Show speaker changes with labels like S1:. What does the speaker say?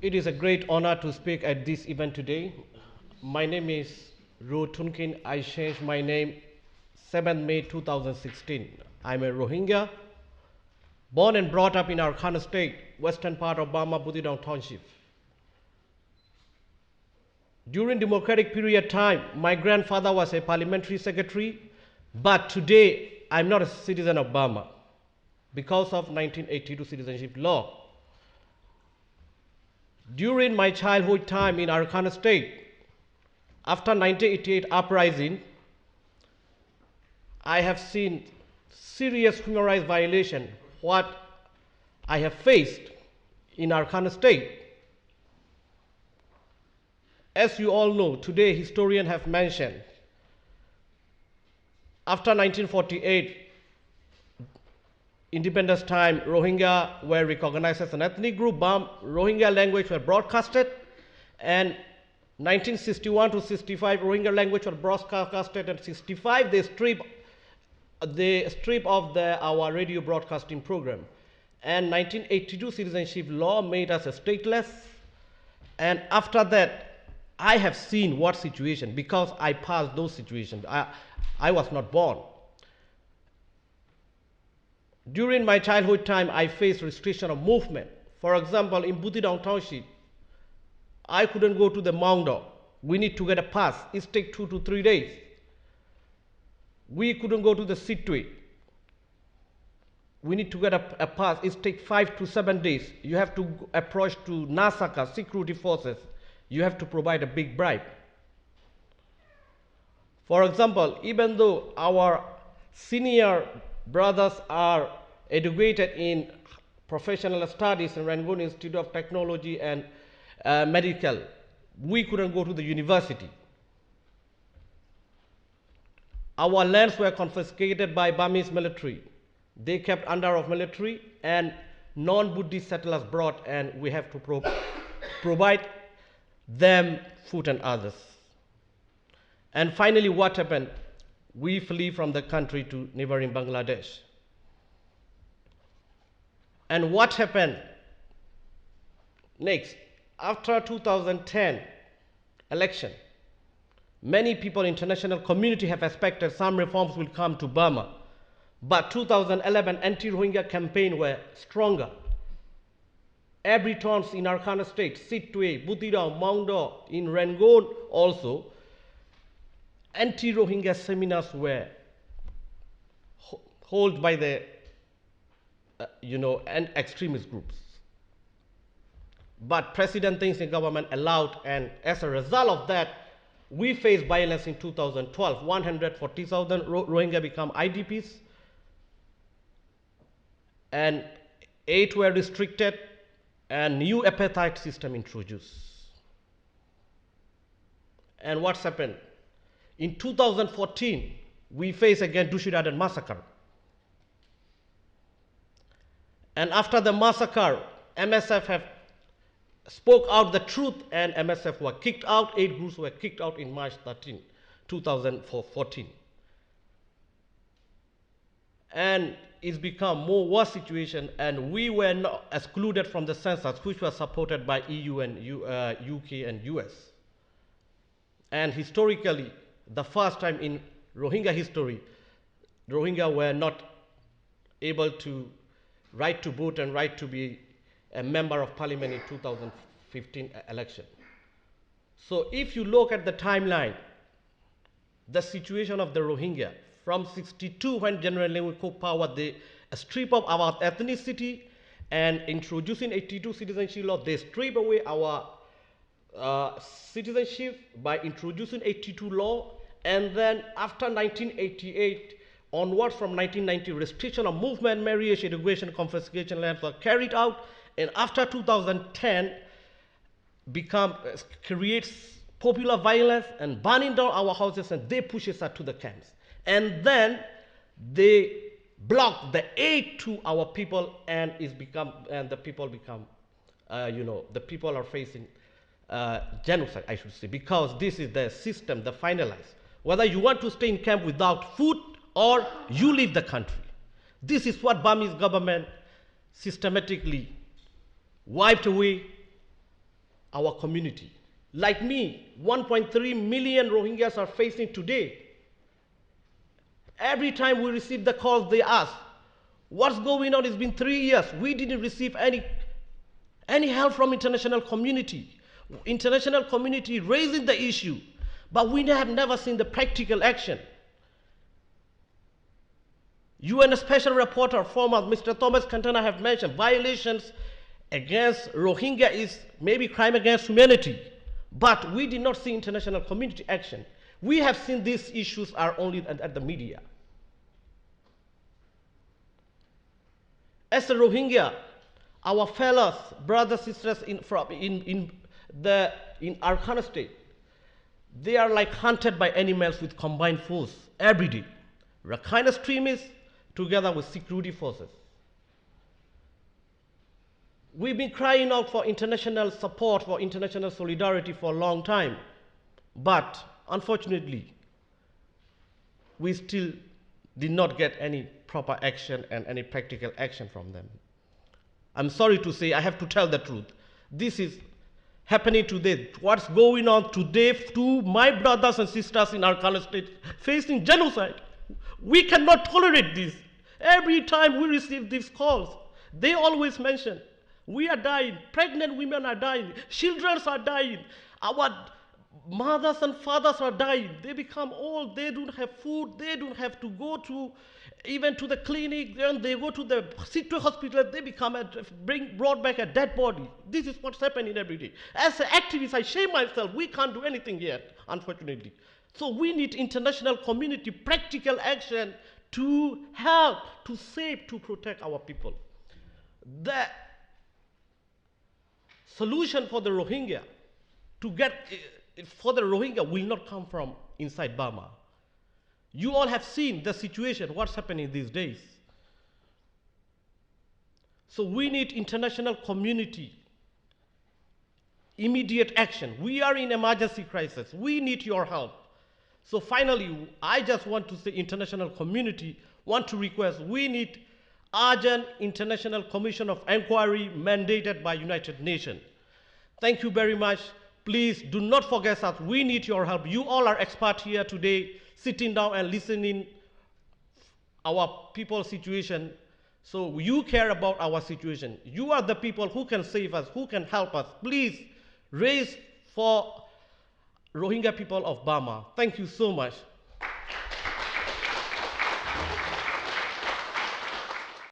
S1: It is a great honor to speak at this event today. My name is Tunkin. I changed my name 7th May 2016. I'm a Rohingya, born and brought up in Arkhana State, western part of Burma, Buthidaung Township. During democratic period time, my grandfather was a parliamentary secretary, but today I'm not a citizen of Burma because of 1982 citizenship law. During my childhood time in Arkhana State, after 1988 uprising, I have seen serious human rights violation, what I have faced in Arkhana State. As you all know, today historians have mentioned, after 1948, independence time, Rohingya were recognized as an ethnic group. Rohingya language were broadcasted, and 1961 to 65, Rohingya language were broadcasted, and 65 they strip of our radio broadcasting program. And 1982 citizenship law made us a stateless. And after that, I have seen what situation, because I passed those situations. I was not born. During my childhood time, I faced restriction of movement. For example, in Buthidaung Township, I couldn't go to the Maundo. We need to get a pass. It takes 2 to 3 days. We couldn't go to the Sitwe. We need to get a pass. It takes 5 to 7 days. You have to approach to Nasaka, security forces. You have to provide a big bribe. For example, even though our senior brothers are educated in professional studies in Rangoon Institute of Technology and Medical, we couldn't go to the university. Our lands were confiscated by Burmese military. They kept under of military, and non-Buddhist settlers brought, and we have to provide them food and others. And finally, what happened? We flee from the country to neighboring Bangladesh. And what happened next? After 2010 election, many people, international community have expected some reforms will come to Burma. But 2011 anti-Rohingya campaign were stronger. Every towns in Arkhana State, Sitwe, Buthidaung, Maundo, in Rangoon also, anti-Rohingya seminars were held by the and extremist groups. But President Thein Sein government allowed, and as a result of that, we faced violence in 2012. 140,000 Rohingya become IDPs, and 8 were restricted, and new apartheid system introduced. And what's happened? In 2014, we faced again Dushiradan massacre. And after the massacre, MSF have spoke out the truth, and MSF were kicked out. 8 groups were kicked out in March 13, 2014. And it's become more worse situation, and we were not excluded from the census, which was supported by EU and UK and US. And historically, the first time in Rohingya history, Rohingya were not able to right to vote and right to be a member of parliament in 2015 election. So if you look at the timeline, the situation of the Rohingya, from 62 when General Leung took power, they strip of our ethnicity, and introducing 82 citizenship law, they strip away our citizenship by introducing 82 law, and then after 1988 onwards, from 1990, restriction of movement, marriage, education, confiscation lands were carried out, and after 2010 creates popular violence and burning down our houses, and they push us to the camps, and then they block the aid to our people, and the people become the people are facing genocide, I should say, because this is the system, the finalized. Whether you want to stay in camp without food or you leave the country. This is what Burmese government systematically wiped away our community. Like me, 1.3 million Rohingyas are facing today. Every time we receive the calls, they ask, what's going on? It's been 3 years. We didn't receive any help from international community. International community raising the issue, but we have never seen the practical action. UN Special Rapporteur, former Mr. Thomas Cantona, have mentioned violations against Rohingya is maybe crime against humanity, but we did not see international community action. We have seen these issues are only at the media. As a Rohingya, our fellows, brothers, sisters in Arkhana state, they are like hunted by animals with combined force every day. Rakhine extremists together with security forces. We've been crying out for international support, for international solidarity for a long time, but unfortunately, we still did not get any proper action and any practical action from them. I'm sorry to say, I have to tell the truth. This is happening today. What's going on today to my brothers and sisters in Arkhana state facing genocide? We cannot tolerate this. Every time we receive these calls, they always mention, we are dying, pregnant women are dying, children are dying, our mothers and fathers are dying. They become old, they don't have food, they don't have to go to even to the clinic, then they go to the city hospital, they brought back a dead body. This is what's happening every day. As an activist, I shame myself, we can't do anything yet, unfortunately. So we need international community, practical action to help, to save, to protect our people. The solution for the Rohingya, will not come from inside Burma. You all have seen the situation, what's happening these days. So we need international community, immediate action. We are in emergency crisis. We need your help. So finally, I just want to say international community want to request, we need urgent international commission of inquiry mandated by United Nations. Thank you very much. Please do not forget us. We need your help. You all are experts here today, sitting down and listening our people's situation. So you care about our situation. You are the people who can save us, who can help us. Please raise for Rohingya people of Burma. Thank you so much.